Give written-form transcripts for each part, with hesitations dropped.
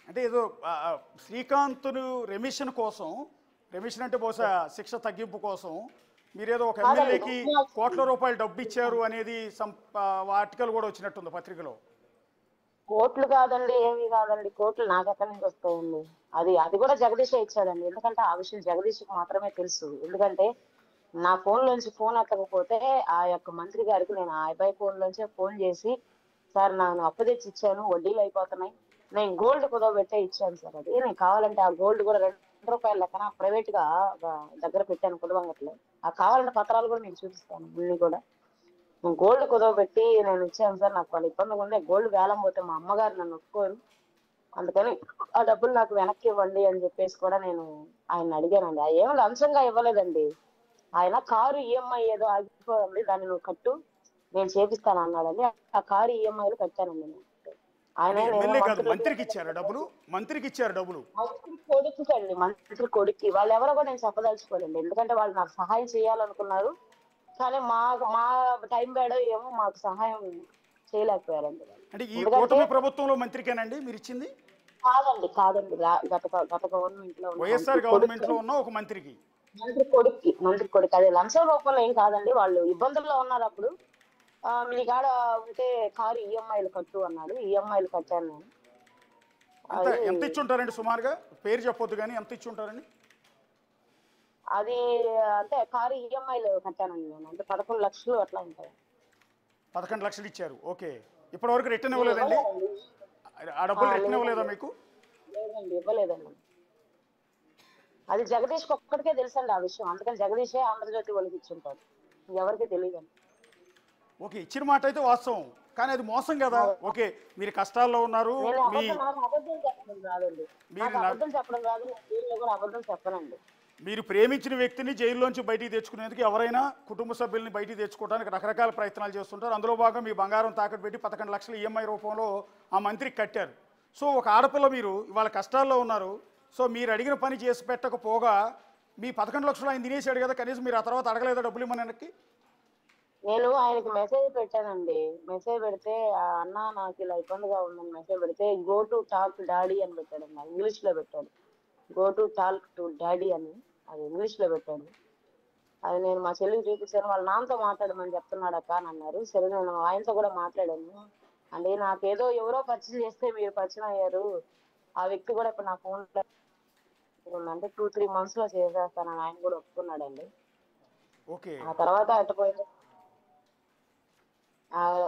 అంటే ఏదో శ్రీకాంత్ను రెమిషన్ అంటే బహుశా శిక్ష తగ్గింపు కోసం మీరేదో ఒక కాదండి, ఎమ్మెల్యేకి కోట్ల రూపాయలు డబ్బు ఇచ్చారు అనేది ఆర్టికల్ కూడా వచ్చినట్టుంది పత్రికలో. కోట్లు కాదండి, ఏమీ కాదండి. కోట్లు నాకు ఎక్కడి నుంచి వస్తాయండి? అది కూడా జగదీషే ఇచ్చాడండి. ఎందుకంటే ఆ విషయం జగదీష్కి మాత్రమే తెలుసు. ఎందుకంటే నా ఫోన్ లోంచి ఫోన్ ఎత్తకపోతే ఆ యొక్క మంత్రి గారికి నేను ఆ అబ్బాయి ఫోన్ లోంచే ఫోన్ చేసి, సార్ నేను అప్పు తెచ్చి ఇచ్చాను, వడ్డీలు అయిపోతున్నాయి, నేను గోల్డ్ కుదవబెట్టే ఇచ్చాను సార్. అది నేను కావాలంటే ఆ గోల్డ్ కూడా ₹2 లెక్కన ప్రైవేట్ గా దగ్గర పెట్టాను కులవంగట్లో. ఆ కావాలంటే పత్రాలు కూడా మీకు చూపిస్తాను ఇన్ని కూడా. నేను గోల్డ్ కుదవబెట్టి నేను ఇచ్చాను సార్. నాకు వాళ్ళ ఇబ్బందిగా ఉంది, గోల్డ్ వేలం పోతే మా అమ్మగారు నన్ను ఒప్పుకోరు, అందుకని ఆ డబ్బులు నాకు వెనక్కి ఇవ్వండి అని చెప్పేసి కూడా నేను ఆయన అడిగానండి. ఏమో లంచంగా ఇవ్వలేదండి. ఆయన కారు ఈఎంఐ ఏదో ఆగిపోయింది, దాన్ని నువ్వు కట్టు, నేను చేపిస్తాను అన్నాడండి. ఆ కారు ఈఎంఐలు కట్టానండి నేను. ఆయన అంటే నేను ఎమ్మెల్యే కాదు, మంత్రులకి మంత్రికి ఇచ్చారు డబ్బులు. మంత్రికి ఇచ్చారు డబ్బులు. మంత్రి కొడుకు అండి, మంత్రి కొడుక్కి. వాళ్ళు ఎవరో కూడా నేను చెప్పదలుచుకోలేండి, ఎందుకంటే వాళ్ళు నాకు సహాయం చేయాలనుకున్నారు. కానీ మా టైం బేడో ఏమో మాకు సహాయం చేయలేకపోయారండి వాళ్ళు. అంటే ఈ ఎందుకంటే కూటమి ప్రభుత్వంలో మంత్రికేనండి మీరు ఇచ్చింది? కాదండి, గత గవర్నమెంట్ లో ఉన్న మంత్రి వైఎస్ఆర్ కొడుకు. గవర్నమెంట్లో ఉన్న ఒక మంత్రికి. మంత్రి కొడుకు అదే లంచం రూపంలో ఏం కాదండి. వాళ్ళు ఇబ్బందుల్లో ఉన్నారు అప్పుడు. మీ కాడ ఉంటే కారు ఈఎంఐలు కట్టు అన్నాడు, ఈఎంఐలు కట్టాను నేను. ఎంత అది ఎంత ఇచ్చి ఉంటారండి సుమారుగా? పేరు చెప్పొద్దు కానీ ఎంత ఇచ్చి ఉంటారండి? అది అంటే కారు ఈఎంఐలు కట్టానండి నేను. అంటే 11 లక్షలు అట్లా ఉంటాయి. 11 లక్షలు ఇచ్చారు. ఓకే. ఇప్పటివరకు రిటర్న్ నేను ఇవ్వలేదండి? ఇవ్వలేదండి. ఆ డబ్బులు రిటర్న్ ఇవ్వలేదా లేదండి, మీకు? ఇవ్వలేదండి. అది జగదీష్ ఒక్కడికే తెలుసండి ఆ విషయం. అందుకని జగదీషే ఆంధ్రజ్యోతి వాళ్ళకి ఇచ్చుంటాడు, ఎవరికి తెలియదండి. ఓకే, ఇచ్చిన మాట అయితే వాస్తవం, కానీ అది మోసం కదా. ఓకే, మీరు కష్టాల్లో ఉన్నారు. నాకు అబద్ధం చెప్పడం రాదండి. మీరు నేను దీనిలో కూడా అబద్ధం చెప్పనండి. మీరు ప్రేమించిన వ్యక్తిని జైల్లోంచి బయటికి తెచ్చుకునేందుకు ఎవరైనా కుటుంబ సభ్యుల్ని బయటికి తెచ్చుకోవడానికి రకరకాల ప్రయత్నాలు చేస్తుంటారు. అందులో భాగంగా మీ బంగారం తాకట్టు పెట్టి 11 లక్షలు ఈఎంఐ రూపంలో ఆ మంత్రికి కట్టారు. సో ఒక ఆడపిల్ల, మీరు ఇవాళ కష్టాల్లో ఉన్నారు. సో మీరు అడిగిన పని చేసి పెట్టకపోగా మీ 11 లక్షలు ఆయన తినేసాడు కదా, కనీసం మీరు ఆ తర్వాత అడగలేదా డబ్బులు ఇవ్వమని వెనక్కి? నేను ఆయనకి మెసేజ్ పెట్టానండి. మెసేజ్ పెడితే అన్న నాకు ఇలా ఇబ్బందిగా ఉందని మెసేజ్ పెడితే గో టు టాక్ డాడీ అని పెట్టాడు. ఇంగ్లీష్ లో పెట్టాడు, go to talk to daddy అని. అది ఇంగ్లీష్ లో పెట్టాడు. అది నేను మా చెల్లికి చూపించాను. వాళ్ళ నాన్నతో మాట్లాడమని చెప్తున్నాడు అక్క అని అన్నారు. సరే నేను ఆయనతో కూడా మాట్లాడాను. అంటే నాకేదో ఎవరో పరిచయం చేస్తే మీరు పరిచయం అయ్యారు, ఆ వ్యక్తి కూడా ఇప్పుడు నా ఫోన్ లో ఉందంటే 2-3 months లో చేసేస్తానని ఆయన కూడా ఒప్పుకున్నాడండి. ఓకే. ఆ తర్వాత అటుపోయింది,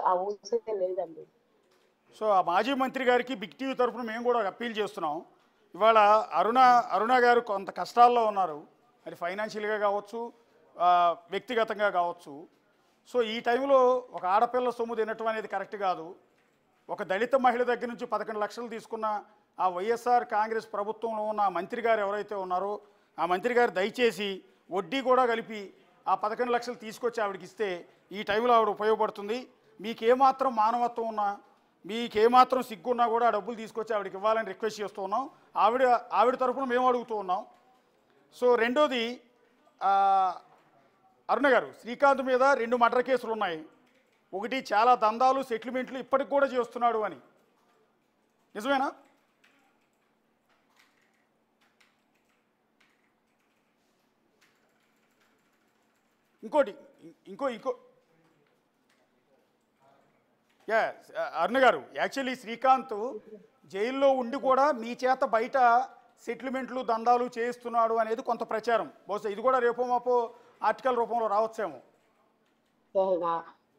ఆ ఊసే లేదండి. సో ఆ మాజీ మంత్రి గారికి బిగ్ టీవీ తరఫున మేము కూడా అప్పీల్ చేస్తున్నాం. ఇవాళ అరుణ గారు కొంత కష్టాల్లో ఉన్నారు, అది ఫైనాన్షియల్గా కావచ్చు, వ్యక్తిగతంగా కావచ్చు. సో ఈ టైంలో ఒక ఆడపిల్ల సొమ్ము తినటం అనేది కరెక్ట్ కాదు. ఒక దళిత మహిళ దగ్గర నుంచి 11 లక్షలు తీసుకున్న ఆ వైఎస్ఆర్ కాంగ్రెస్ ప్రభుత్వంలో ఉన్న మంత్రి గారు ఎవరైతే ఉన్నారో ఆ మంత్రి గారు దయచేసి వడ్డీ కూడా కలిపి ఆ 11 లక్షలు తీసుకొచ్చి ఆవిడకి ఇస్తే ఈ టైంలో ఆవిడ ఉపయోగపడుతుంది. మీకేమాత్రం మానవత్వం ఉన్నా, మీకేమాత్రం సిగ్గున్నా కూడా ఆ డబ్బులు తీసుకొచ్చి ఆవిడకి ఇవ్వాలని రిక్వెస్ట్ చేస్తూ ఉన్నాం. ఆవిడ తరఫున మేము అడుగుతూ ఉన్నాం. సో రెండోది, అరుణ గారు, శ్రీకాంత్ మీద 2 మర్డర్ కేసులు ఉన్నాయి. ఒకటి చాలా దందాలు సెటిల్మెంట్లు ఇప్పటికి కూడా చేస్తున్నాడు అని, నిజమేనా? ఇంకో అరుణ గారు, యాక్చువల్లీ శ్రీకాంత్ జైల్లో ఉండి కూడా మీ చేత బయట సెటిల్మెంట్లు దందాలు చేస్తున్నాడు అనేది కొంత ప్రచారం. బహుశా ఇది కూడా రేపో మాపో ఆర్టికల్ రూపంలో రావచ్చేమో.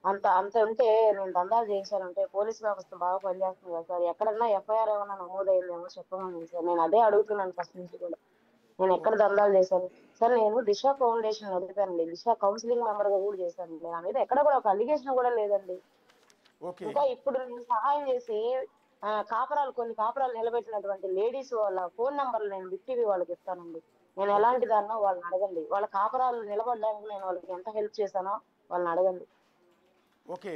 అంత ఉంటే నేను దందాలు చేశానంటే పోలీస్ వ్యవస్థ బాగా పనిచేస్తుంది కదా సార్. ఎక్కడన్నా ఎఫ్ఐఆర్ ఏమైనా నమోదైందేమో చెప్పమని సార్. నేను అదే అడుగుతున్నాను ఫస్ట్ నుంచి కూడా. నేను ఎక్కడ దందాలు చేశాను సార్? నేను దిశ ఫౌండేషన్ నడిపానండి, దిశ కౌన్సిలింగ్ మెంబర్ గా కూడా చేశాను. నా మీద ఎక్కడ కూడా ఒక అలిగేషన్ కూడా లేదండి. ఇంకా ఇప్పుడు నేను సహాయం చేసి కొన్ని కాపురాలు నిలబెట్టినటువంటి లేడీస్ వాళ్ళ ఫోన్ నంబర్లు నేను బిగ్ టీవీ వాళ్ళకి ఇస్తానండి. నేను ఎలాంటి దాన్నో వాళ్ళని అడగండి. వాళ్ళ కాపురాలు నిలబడడానికి నేను వాళ్ళకి ఎంత హెల్ప్ చేశానో వాళ్ళని అడగండి. ఓకే.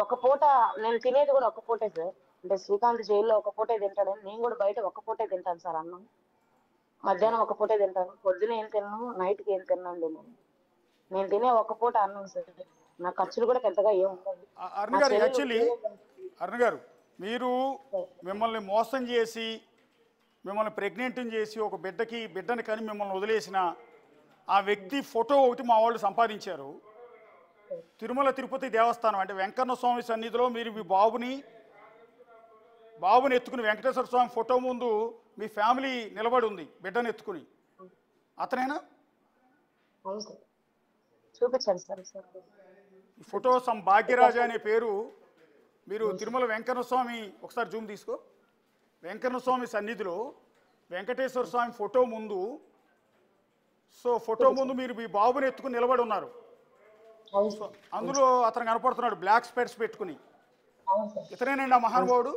ఒక పూట నేను తినేది కూడా ఒక పూటే సార్. అంటే శ్రీకాంత్ జైల్లో ఒక పూటే తింటాడని నేను కూడా బయట ఒక పూటే తింటాను సార్. అన్నం మధ్యాహ్నం ఒక పూటే తింటాను, పొద్దున ఏం తిన్నాను, నైట్కి ఏం తిన్నాను. నేను తినే ఒక పూట అన్నం సార్. నా ఖర్చులు కూడా పెద్దగా ఏం ఉండదు. అరుణ గారు, మీరు మిమ్మల్ని మోసం చేసి మిమ్మల్ని ప్రెగ్నెంట్ని చేసి ఒక బిడ్డని కానీ మిమ్మల్ని వదిలేసిన ఆ వ్యక్తి ఫోటో ఒకటి మా వాళ్ళు సంపాదించారు. తిరుమల తిరుపతి దేవస్థానం అంటే వెంకన్న స్వామి సన్నిధిలో మీరు మీ బాబుని ఎత్తుకుని వెంకటేశ్వర స్వామి ఫోటో ముందు మీ ఫ్యామిలీ నిలబడి ఉంది బిడ్డను ఎత్తుకుని. అతనేనా? చూపించండి సార్. ఈ ఫోటో సమ్ భాగ్యరాజ అనే పేరు. మీరు తిరుమల వెంకన్న స్వామి ఒకసారి జూమ్ తీసుకో. వెంకన్న స్వామి సన్నిధిలో వెంకటేశ్వర స్వామి ఫోటో ముందు ఫోటో ముందు మీరు మీ బాబుని ఎత్తుకుని నిలబడి ఉన్నారు. అందులో అతను కనపడుతున్నాడు బ్లాక్ స్పెట్స్ పెట్టుకుని. ఇతనేనండి ఆ మహానుభావుడు.